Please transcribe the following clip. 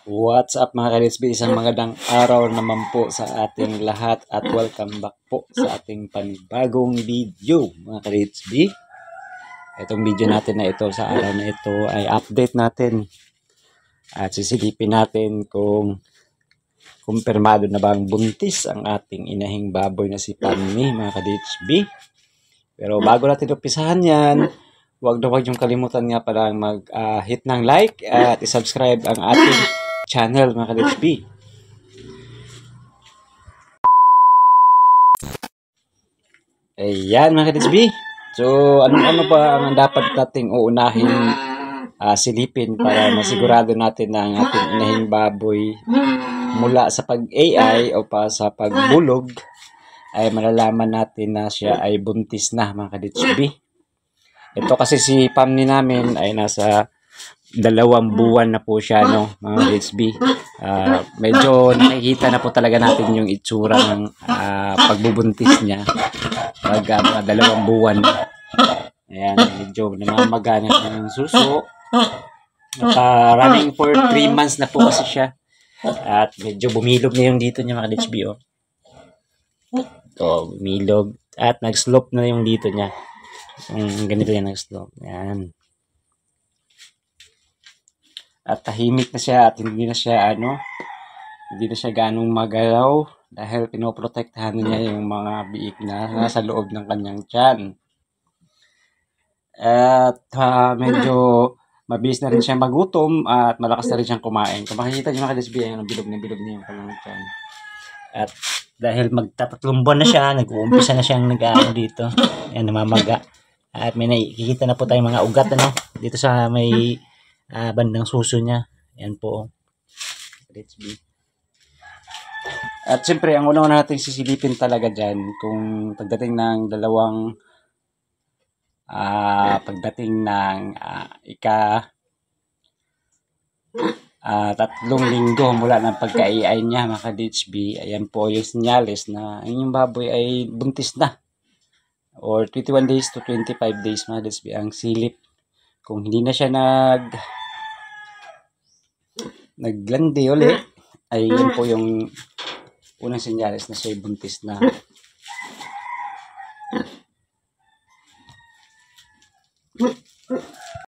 What's up mga ka-DHB? Isang magandang araw naman po sa ating lahat at welcome back po sa ating panibagong video mga ka-DHB. Itong video natin na ito sa araw na ito ay update natin at sisilipin natin kung kumpirmado na bang buntis ang ating inahing baboy na si Panny mga ka-DHB. Pero bago natin umpisahan yan, huwag niyong kalimutan nga pala mag-hit ng like at i-subscribe ang ating channel mga ka-DHB. Ayan mga ka-DHB. So ano ba ang dapat nating uunahin silipin para masigurado natin na ang ating inahing baboy mula sa pag-AI o pa sa pagbulog ay malalaman natin na siya ay buntis na mga ka-DHB. Ito kasi si Panny namin ay nasa 2 buwan na po siya, no, mga HB. Medyo nakikita na po talaga natin yung itsura ng pagbubuntis niya pag mga 2 buwan. Ayan, medyo namamaga na siya ng suso. Running for 3 months na po kasi siya. At medyo bumilog na yung dito niya mga HB. Oh. Ito, bumilog. At nag-slope na yung dito niya. Ganito yan nag-slope. Ayan. At tahimik na siya at hindi na siya ganong magalaw dahil pinoprotektahan niya yung mga biik na nasa loob ng kanyang tiyan. At medyo mabilis na rin siya magutom at malakas na rin siyang kumain. Kung makikita niyo mga ka-DHB, yung bilog niya yung kanyang tiyan. At dahil magtatatlong buwan na siya, nag-uumpisa na siyang dito. Ayan, namamaga. At may nakikita na po tayong mga ugat dito sa may bandang suso niya. Ayan po. At siyempre, ang una natin sisilipin talaga dyan kung pagdating ng tatlong linggo mula ng pagka-AI niya mga ka-DHB, ayan po yung senyales na yung baboy ay buntis na. Or 21 days to 25 days mga ka-DHB ang silip. Kung hindi na siya naglandi ulit, ay yun po yung unang senyales na siya buntis na.